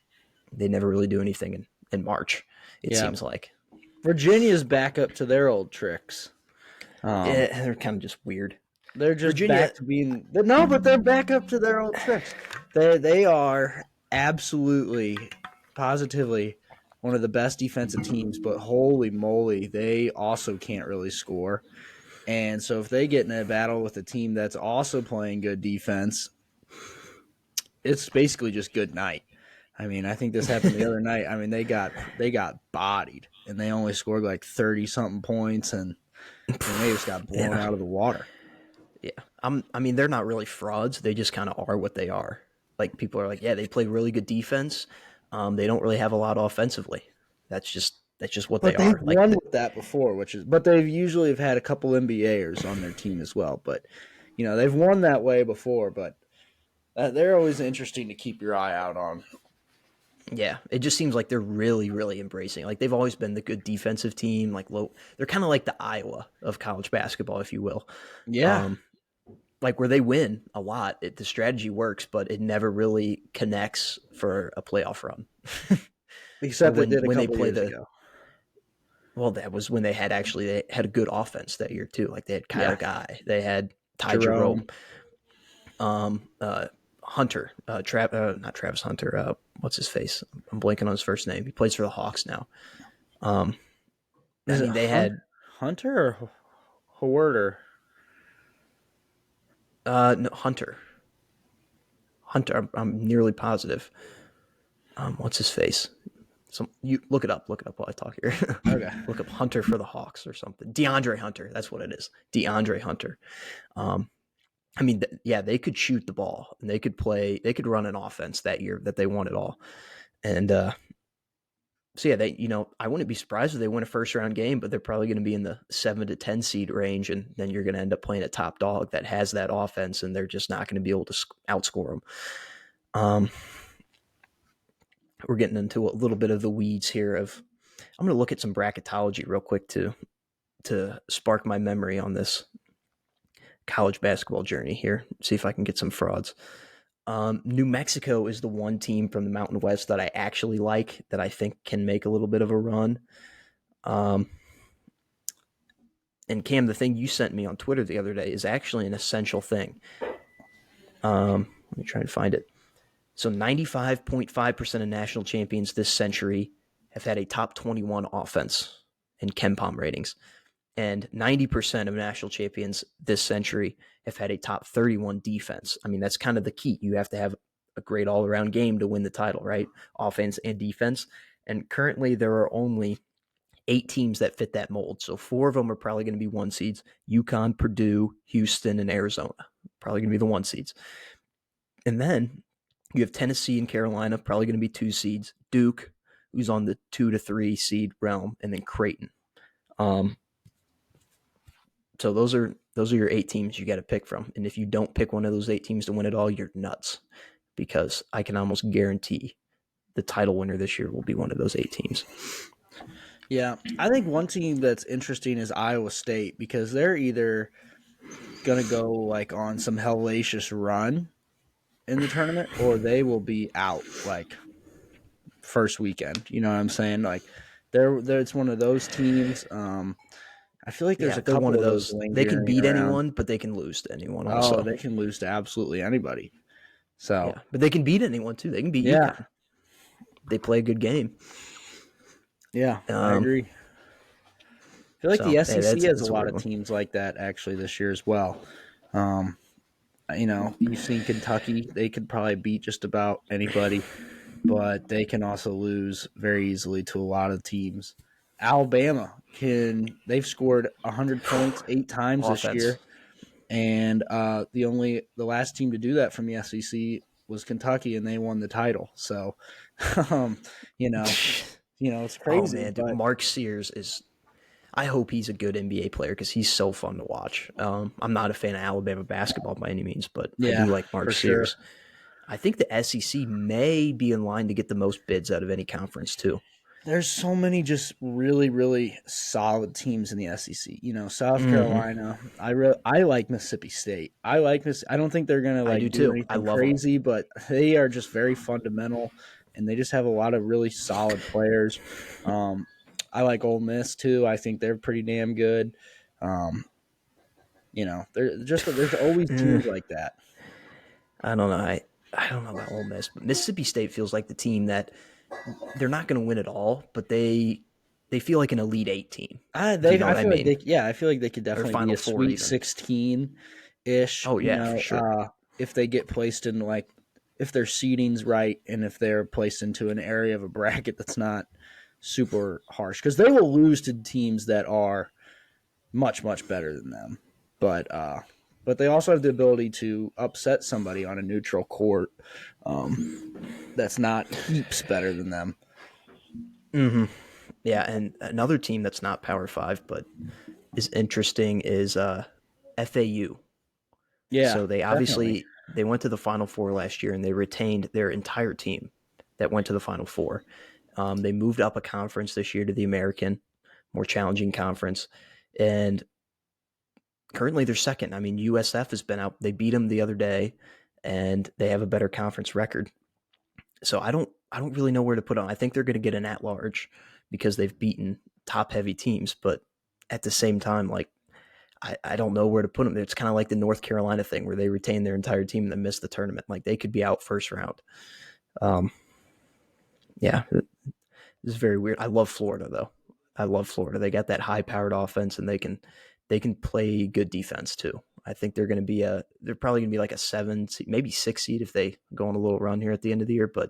They never really do anything in March. It seems like Virginia's back up to their old tricks. They're kind of just weird. They're just back to being but they're back up to their old tricks. They are absolutely, positively one of the best defensive teams, but holy moly, they also can't really score. And so if they get in a battle with a team that's also playing good defense, it's basically just good night. I mean, I think this happened the other night. I mean, they got bodied, and they only scored like 30-something points, and they just got blown out of the water. Yeah. I mean, they're not really frauds. They just kind of are what they are. Like, people are like, yeah, they play really good defense. They don't really have a lot offensively. That's just what they are. They've won with that before, but they've usually have had a couple NBAers on their team as well. But, they've won that way before, but they're always interesting to keep your eye out on. Yeah, it just seems like they're really, really embracing. Like, they've always been the good defensive team. Like, they're kind of like the Iowa of college basketball, if you will. Yeah. Like, where they win a lot, the strategy works, but it never really connects for a playoff run. Except when they played ago. Well, that was when they had a good offense that year too. Like, they had Kyle Guy, they had Ty Jerome. Hunter, not Travis Hunter. What's his face? I'm blanking on his first name. He plays for the Hawks now. Is it They had Hunter or Hoarder? no, Hunter. I'm nearly positive. What's his face? You look it up while I talk here. Okay. Look up Hunter for the Hawks or something. DeAndre Hunter, that's what it is. DeAndre Hunter. They could shoot the ball and they could run an offense that year that they won it all. And I wouldn't be surprised if they win a first round game, but they're probably going to be in the 7 to 10 seed range, and then you're going to end up playing a top dog that has that offense, and they're just not going to be able to outscore them. We're getting into a little bit of the weeds here. I'm going to look at some bracketology real quick to spark my memory on this college basketball journey here. See if I can get some frauds. New Mexico is the one team from the Mountain West that I actually like, that I think can make a little bit of a run. And Cam, the thing you sent me on Twitter the other day is actually an essential thing. Let me try and find it. So 95.5% of national champions this century have had a top 21 offense in KenPom ratings. And 90% of national champions this century have had a top 31 defense. I mean, that's kind of the key. You have to have a great all-around game to win the title, right? Offense and defense. And currently there are only 8 teams that fit that mold. So 4 of them are probably going to be 1 seeds. UConn, Purdue, Houston, and Arizona. Probably going to be the 1 seeds. And then you have Tennessee and Carolina, probably going to be 2 seeds. Duke, who's on the 2 to 3 seed realm, and then Creighton. So those are your 8 teams you got to pick from. And if you don't pick one of those 8 teams to win it all, you're nuts, because I can almost guarantee the title winner this year will be one of those 8 teams. Yeah, I think one team that's interesting is Iowa State, because they're either going to go like on some hellacious run in the tournament, or they will be out like first weekend. You know what I'm saying? Like it's one of those teams. I feel like there's a couple one of those they can beat around. anyone, but they can lose to anyone also. Oh, they can lose to absolutely anybody. So, yeah, but they can beat anyone too. They can beat UConn. They play a good game. Yeah, I agree. I feel like the SEC has a lot of teams like that actually this year as well. You've seen Kentucky. They could probably beat just about anybody, but they can also lose very easily to a lot of teams. Alabama they've scored 100 points 8 times this year, and the last team to do that from the SEC was Kentucky, and they won the title. So, it's crazy. Oh man, but Mark Sears is. I hope he's a good NBA player, because he's so fun to watch. I'm not a fan of Alabama basketball by any means, but I do like Mark Sears. Sure. I think the SEC may be in line to get the most bids out of any conference too. There's so many just really, really solid teams in the SEC. South Carolina. I like Mississippi State. I don't think they're gonna do anything crazy, but they are just very fundamental, and they just have a lot of really solid players. I like Ole Miss too. I think they're pretty damn good. There's always teams like that. I don't know. I don't know about Ole Miss, but Mississippi State feels like the team that they're not going to win it all, but they feel like an Elite 8 team. I feel like they could definitely be a Sweet 16-ish. Oh yeah, for sure. If they get placed in if their seeding's right, and if they're placed into an area of a bracket that's not super harsh, because they will lose to teams that are much, much better than them. But they also have the ability to upset somebody on a neutral court that's not heaps better than them. Mm-hmm. Yeah, and another team that's not Power 5 but is interesting is FAU. Yeah, so they obviously they went to the Final Four last year, and they retained their entire team that went to the Final Four. They moved up a conference this year to the American, more challenging conference, and currently they're second. I mean, USF has been out. They beat them the other day, and they have a better conference record. So I don't really know where to put them. I think they're going to get an at-large because they've beaten top-heavy teams, but at the same time, I don't know where to put them. It's kind of like the North Carolina thing where they retain their entire team and then miss the tournament. Like they could be out first round. Yeah, it's very weird. I love Florida though. I love Florida. They got that high powered offense and they can play good defense too. I think they're probably going to be like a 7 seed, maybe 6 seed if they go on a little run here at the end of the year. But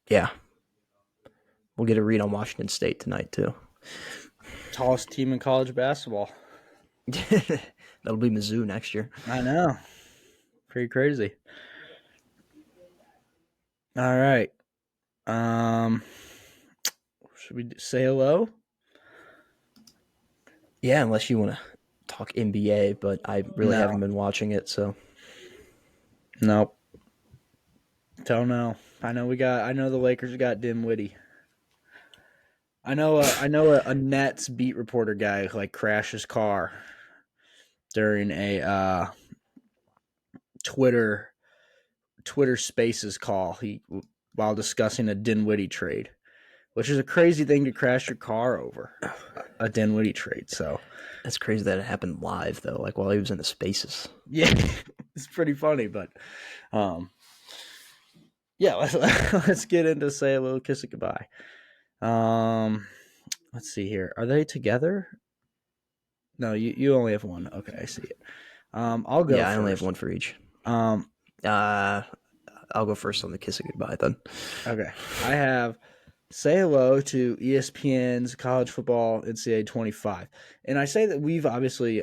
yeah, we'll get a read on Washington State tonight too. Tallest team in college basketball. That'll be Mizzou next year. I know. Pretty crazy. All right. Should we say hello? Yeah, unless you want to talk NBA, but I really haven't been watching it, so. Nope. Don't know. I know the Lakers got Dinwiddie. I know a Nets beat reporter guy like crashed his car during a Twitter Spaces call while discussing a Dinwiddie trade, which is a crazy thing to crash your car over, a Dinwiddie trade. So that's crazy that it happened live though, like while he was in the Spaces. Yeah, it's pretty funny, but yeah, let's get into say a little kiss it goodbye. Let's see here. Are they together? No, you only have one. Okay, I see it. I'll go. Yeah, first. I only have one for each. I'll go first on the kiss it goodbye then. Okay, I have say hello to ESPN's College Football NCAA 25, and I say that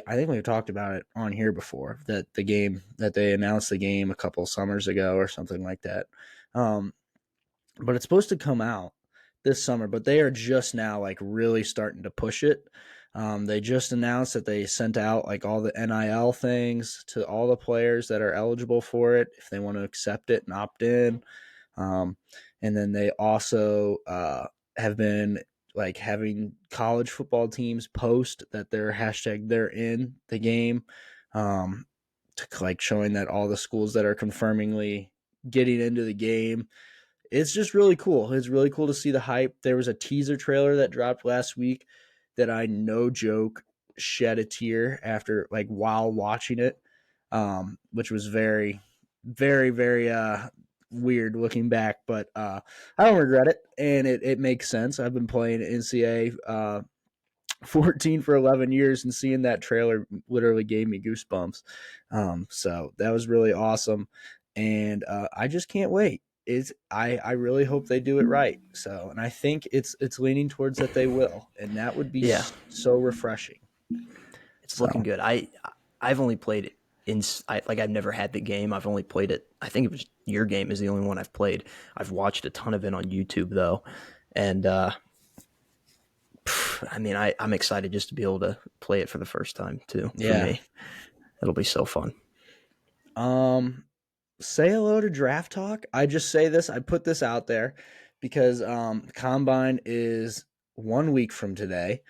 I think we've talked about it on here before. That they announced the game a couple summers ago or something like that. But it's supposed to come out this summer, but they are just now like really starting to push it. They just announced that they sent out like all the NIL things to all the players that are eligible for it if they want to accept it and opt in. And then they also have been like having college football teams post that they're in the game, to like showing that all the schools that are confirmingly getting into the game. It's just really cool. It's really cool to see the hype. There was a teaser trailer that dropped last week that I, no joke, shed a tear after, like, while watching it, which was very, very, very weird looking back. But I don't regret it, and it makes sense. I've been playing NCAA 14 for 11 years, and seeing that trailer literally gave me goosebumps. So that was really awesome, and I just can't wait. I really hope they do it right. So, and I think it's leaning towards that they will, and that would be so refreshing. It's looking good. I've only played it I've never had the game. I've only played it. I think it was your game is the only one I've played. I've watched a ton of it on YouTube though, and I mean, I'm excited just to be able to play it for the first time too. For me, it'll be so fun. Say hello to Draft Talk. I just say this. I put this out there because Combine is 1 week from today,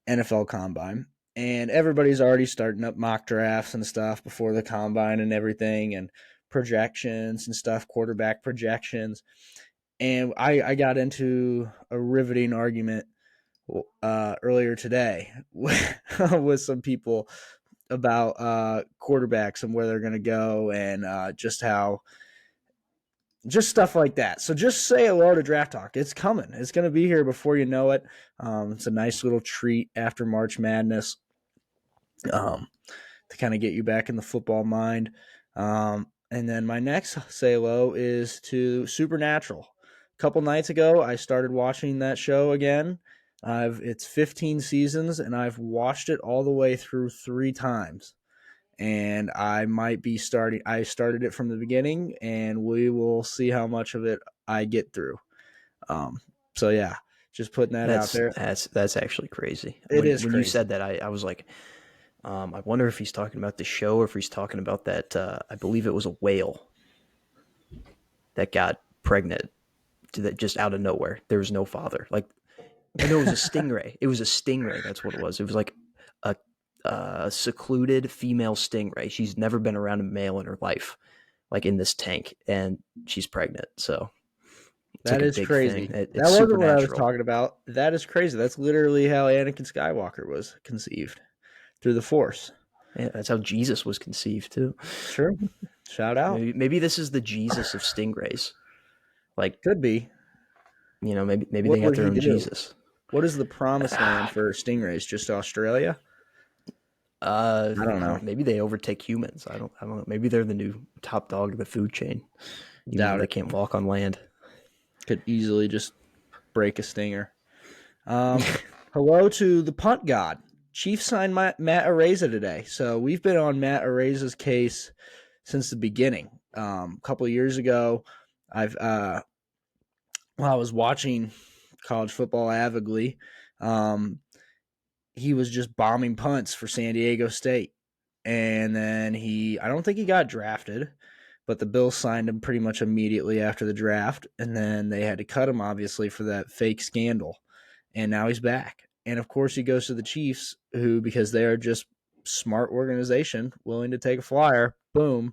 NFL Combine, and everybody's already starting up mock drafts and stuff before the Combine and everything, and projections and stuff, quarterback projections. And I got into a riveting argument earlier today with some people about quarterbacks and where they're going to go, and just stuff like that. So just say hello to Draft Talk. It's coming. It's going to be here before you know it. It's a nice little treat after March Madness, to kind of get you back in the football mind. And then my next say hello is to Supernatural. A couple nights ago, I started watching that show again. It's 15 seasons, and I've watched it all the way through 3 times. And I started it from the beginning, and we will see how much of it I get through. So yeah, just putting that out there. That's actually crazy. When crazy. You said that, I was like, I wonder if he's talking about the show or if he's talking about that. I believe it was a whale that got pregnant that just out of nowhere. There was no father. Like, I know it was a stingray. It was a stingray. That's what it was. It was like a secluded female stingray. She's never been around a male in her life, like in this tank, and she's pregnant. So It's like That a is big crazy. thing. That It's wasn't what I was supernatural. talking about. That is crazy. That's literally how Anakin Skywalker was conceived, through the Force. Yeah, that's how Jesus was conceived too. True. Shout out. Maybe this is the Jesus of stingrays. Like, Could be. maybe What they got would their he own do? Jesus. What is the promised land for stingrays? Just Australia? I don't I know. don't. Maybe they overtake humans. I don't know. Maybe they're the new top dog of the food chain, even though Doubt they it. can't walk on land. Could easily just break a stinger. Hello to the punt god. Chiefs signed Matt Araiza today. So we've been on Matt Araiza's case since the beginning. A couple of years ago, while I was watching college football avidly, he was just bombing punts for San Diego State. And then I don't think he got drafted, but the Bills signed him pretty much immediately after the draft. And then they had to cut him, obviously, for that fake scandal. And now he's back. And of course, he goes to the Chiefs, who, because they are just smart organization, willing to take a flyer, boom.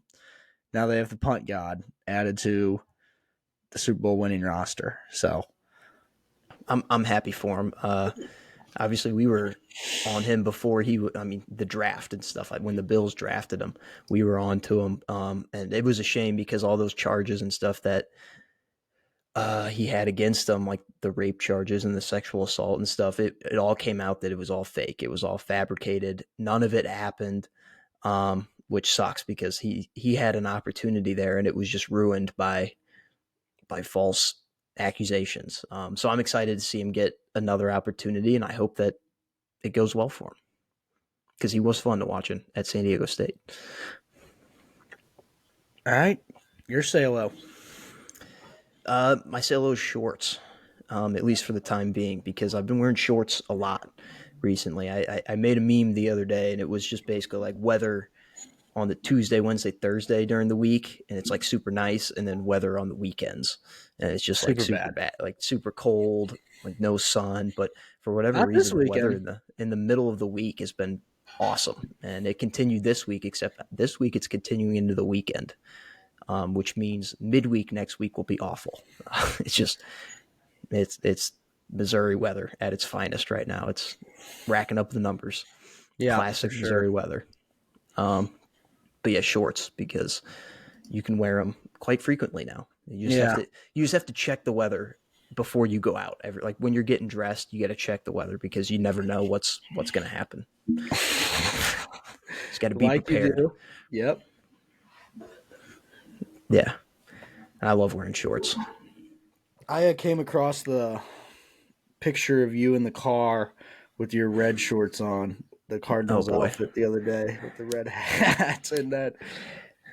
Now they have the punt god added to the Super Bowl winning roster. So I'm happy for him. Obviously, we were on him before the draft and stuff. Like when the Bills drafted him, we were on to him. And it was a shame because all those charges and stuff that he had against him, like the rape charges and the sexual assault and stuff, it all came out that it was all fake. It was all fabricated. None of it happened, which sucks because he had an opportunity there and it was just ruined by false accusations. So I'm excited to see him get another opportunity, and I hope that it goes well for him because he was fun to watch at San Diego State. all right, your say hello. My solo is shorts, at least for the time being, because I've been wearing shorts a lot recently. I made a meme the other day, and it was just basically like weather on the Tuesday, Wednesday, Thursday during the week, and it's like super nice, and then weather on the weekends, and it's just like super bad, like super cold, like no sun. But for whatever Not this reason, the weather weekend. in the middle of the week has been awesome, and it continued this week. Except this week, it's continuing into the weekend, which means midweek next week will be awful. It's Missouri weather at its finest right now. It's racking up the numbers. Yeah, Classic for Missouri sure. weather. But yeah, shorts because you can wear them quite frequently now. You just have to check the weather before you go out. Like when you're getting dressed, you got to check the weather because you never know what's going to happen. Just got to be Like you prepared. do. Yep. Yeah, I love wearing shorts. I came across the picture of you in the car with your red shorts on, the Oh Cardinals boy, outfit the other day with the red hats, and that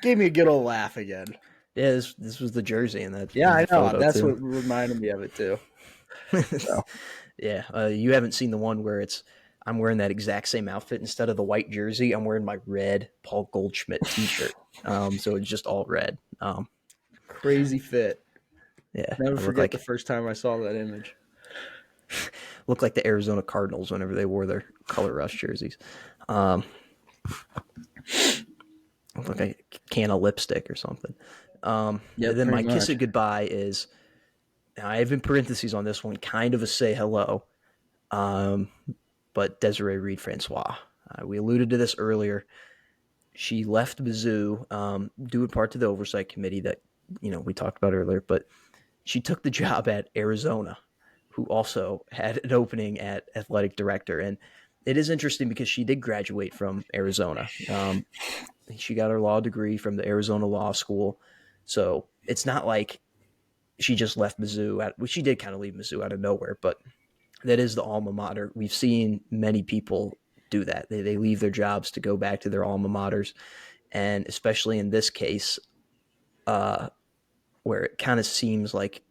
gave me a good old laugh again. yeah, this was the jersey in Yeah, I that know. photo That's too. what reminded me of it too. So, Yeah, you haven't seen the one where I'm wearing that exact same outfit instead of the white jersey. I'm wearing my red Paul Goldschmidt T-shirt. So it's just all red. crazy fit. Yeah, Never I forget the first time I saw that image. look like the Arizona Cardinals whenever they wore their color rush jerseys. Look like a can of lipstick or something. And Yep, then pretty my kiss much. it goodbye is, I have in parentheses on this one, kind of a say hello, but Desiree Reed Francois. We alluded to this earlier. She left Mizzou due in part to the oversight committee that we talked about earlier, but she took the job at Arizona, who also had an opening at athletic director. And it is interesting because she did graduate from Arizona. She got her law degree from the Arizona Law School. So it's not like she just left Mizzou. She did kind of leave Mizzou out of nowhere, but that is the alma mater. We've seen many people do that. They leave their jobs to go back to their alma maters. And especially in this case, where it kind of seems like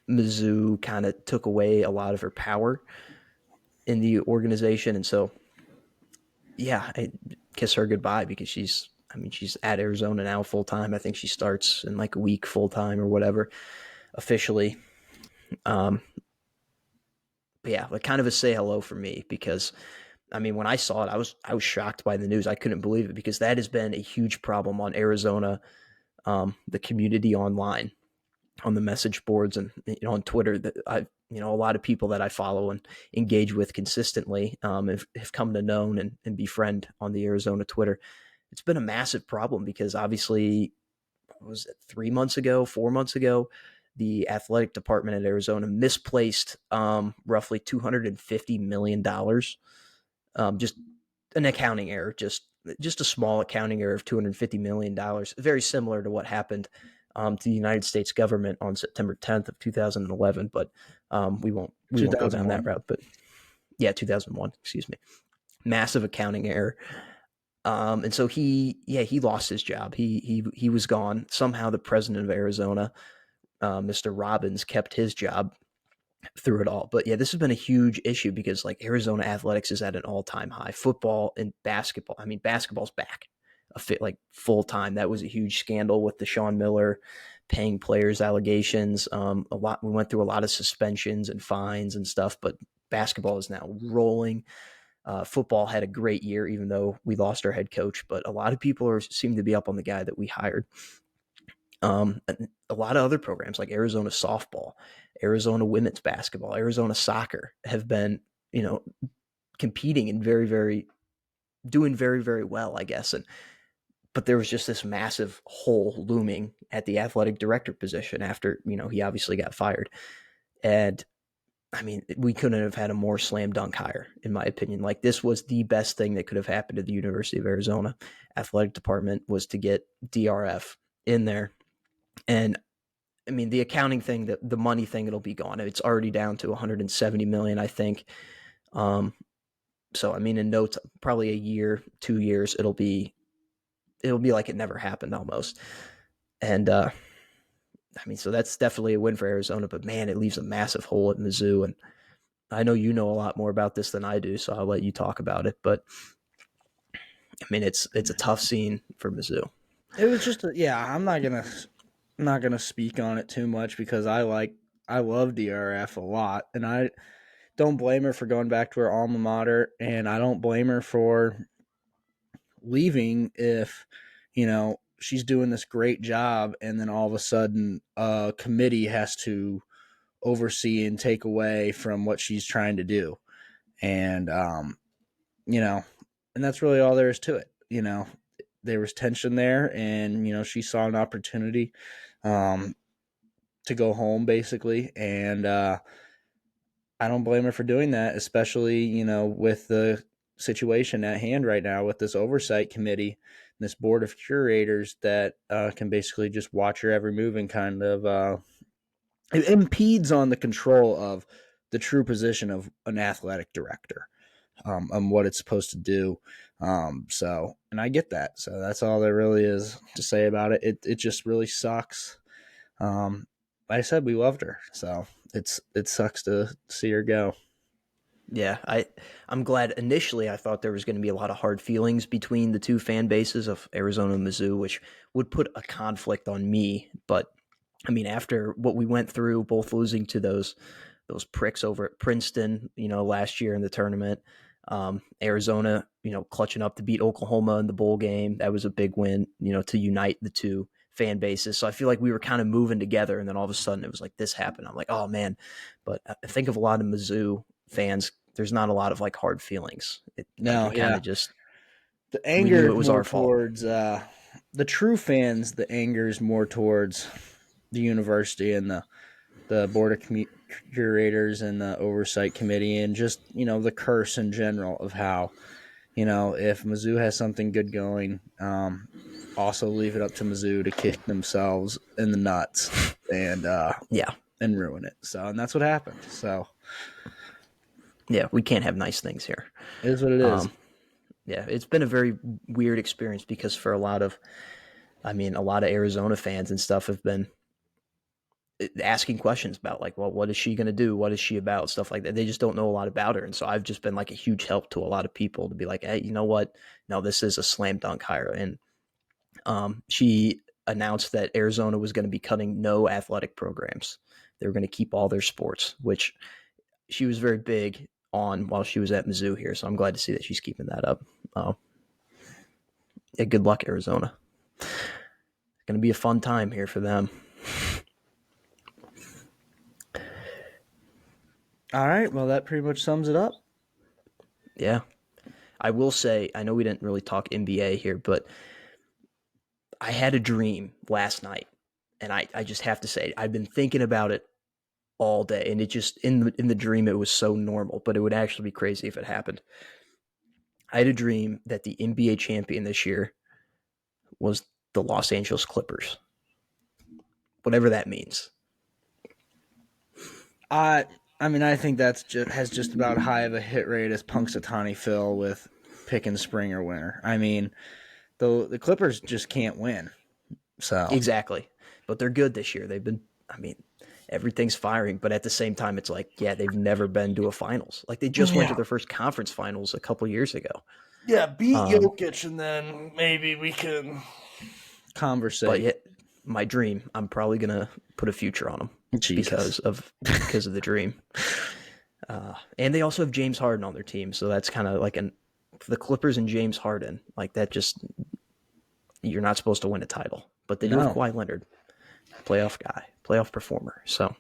Mizzou kind of took away a lot of her power in the organization. And so, yeah, I kiss her goodbye because she's at Arizona now full time. I think she starts in like a week full time or whatever officially. But yeah, like kind of a say hello for me because when I saw it, I was shocked by the news. I couldn't believe it because that has been a huge problem on Arizona, the community online. on the message boards and on Twitter that I a lot of people that I follow and engage with consistently have come to know and befriend on the Arizona Twitter. It's been a massive problem because obviously, what was it, 3 months ago, 4 months ago, the athletic department at Arizona misplaced roughly $250 million. Just an accounting error, just a small accounting error of $250 million, very similar to what happened to the United States government on September 10th of 2011. But we won't go down that 2001. route. But yeah, 2001, excuse me. Massive accounting error. And so he lost his job. He was gone. Somehow the president of Arizona, Mr. Robbins, kept his job through it all. But yeah, this has been a huge issue because like Arizona athletics is at an all-time high. Football and basketball. I mean, basketball's back like full time. That was a huge scandal with the Sean Miller paying players allegations. We went through a lot of suspensions and fines and stuff, but basketball is now rolling. Football had a great year, even though we lost our head coach. But a lot of people seem to be up on the guy that we hired. A lot of other programs like Arizona softball, Arizona women's basketball, Arizona soccer have been, competing and doing very, very well, I guess. But there was just this massive hole looming at the athletic director position after, he obviously got fired. And I mean, we couldn't have had a more slam dunk hire, in my opinion. Like, this was the best thing that could have happened to the University of Arizona athletic department, was to get DRF in there. And I mean, the accounting thing, the money thing, it'll be gone. It's already down to 170 million, I think. So I mean, in probably a year, 2 years, it'll be like it never happened almost. And I mean, so that's definitely a win for Arizona. But man, it leaves a massive hole at Mizzou. And I know you know a lot more about this than I do, so I'll let you talk about it. But I mean, it's a tough scene for Mizzou. It was just I'm not gonna speak on it too much because I love DRF a lot, and I don't blame her for going back to her alma mater, and I don't blame her for leaving if she's doing this great job, and then all of a sudden a committee has to oversee and take away from what she's trying to do, and and that's really all there is to it. There was tension there, and she saw an opportunity to go home basically, and I don't blame her for doing that, especially with the situation at hand right now with this oversight committee, this board of curators that can basically just watch your every move and kind of it impedes on the control of the true position of an athletic director, on what it's supposed to do. And I get that. So that's all there really is to say about it. It just really sucks. Like I said, we loved her, so it sucks to see her go. Yeah, I'm glad. Initially, I thought there was going to be a lot of hard feelings between the two fan bases of Arizona and Mizzou, which would put a conflict on me. But I mean, after what we went through, both losing to those pricks over at Princeton, last year in the tournament, Arizona, clutching up to beat Oklahoma in the bowl game, that was a big win, to unite the two fan bases. So I feel like we were kind of moving together, and then all of a sudden it was like this happened. I'm like, oh man. But I think of a lot of Mizzou fans, there's not a lot of like hard feelings. It kind of just, the we anger knew it is was more our fault. towards the true fans. The anger is more towards the university and the board of curators and the oversight committee, and just the curse in general of how if Mizzou has something good going, also leave it up to Mizzou to kick themselves in the nuts and Yeah. and ruin it. So, and that's what happened. So Yeah, we can't have nice things here. it is what it is. Yeah, it's been a very weird experience because for a lot of Arizona fans and stuff have been asking questions about like, well, what is she going to do? What is she about? Stuff like that. They just don't know a lot about her. And so I've just been like a huge help to a lot of people to be like, hey, you know what? No, this is a slam dunk hire. And she announced that Arizona was going to be cutting no athletic programs. They were going to keep all their sports, which she was very big on while she was at Mizzou here. So I'm glad to see that she's keeping that up. Yeah, good luck, Arizona. It's going to be a fun time here for them. All right. Well, that pretty much sums it up. Yeah. I will say, I know we didn't really talk NBA here, but I had a dream last night, and I just have to say, I've been thinking about it all day, and it just in the dream it was so normal, but it would actually be crazy if it happened. I had a dream that the NBA champion this year was the Los Angeles Clippers, whatever that means. I I mean, I think that's has just about high of a hit rate as Punxsutawney Phil with pick and Springer winner. I mean, the Clippers just can't win. So Exactly, but they're good this year. They've been, I mean, everything's firing, but at the same time, it's like, yeah, they've never been to a finals. Like they just went to yeah, their first conference finals a couple years ago. yeah, beat Um, Jokic and then maybe we can but conversate. yet, my dream, I'm probably gonna put a future on them Jesus. because of the dream. And they also have James Harden on their team, so that's kind of like an for the Clippers and James Harden, like that. Just you're not supposed to win a title, but they do have No. Kawhi Leonard, playoff guy, playoff performer. So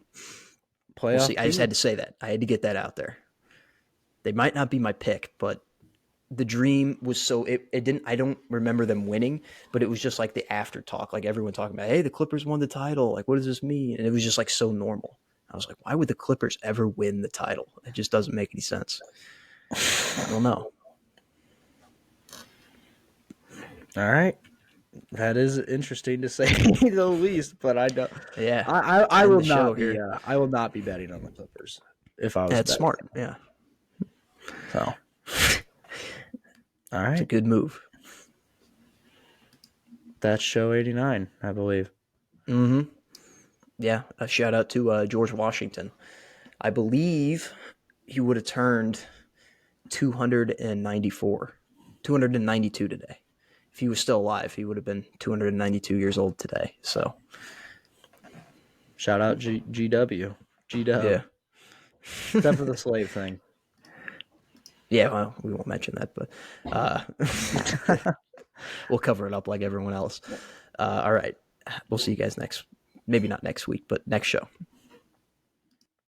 we'll Playoff see. I just P. had to say that. I had to get that out there. They might not be my pick, but the dream was so it didn't. I don't remember them winning, but it was just like the after talk, like everyone talking about, hey, the Clippers won the title. Like, what does this mean? And it was just like so normal. I was like, why would the Clippers ever win the title? It just doesn't make any sense. I don't know. All right. That is interesting to say the least, but I don't. Yeah, I end will the show not be. here. I will not be betting on the Clippers if I was That's betting. smart. Yeah, So, all it's a right, good move. that's show 89, I believe. Mm-hmm. Yeah, a shout out to George Washington. I believe he would have turned 294, 292 today. If he was still alive, he would have been 292 years old today. So, Shout out GW, Dub, yeah. except for the slave thing. Yeah, well, we won't mention that, but we'll cover it up like everyone else. All right. We'll see you guys maybe not next week, but next show.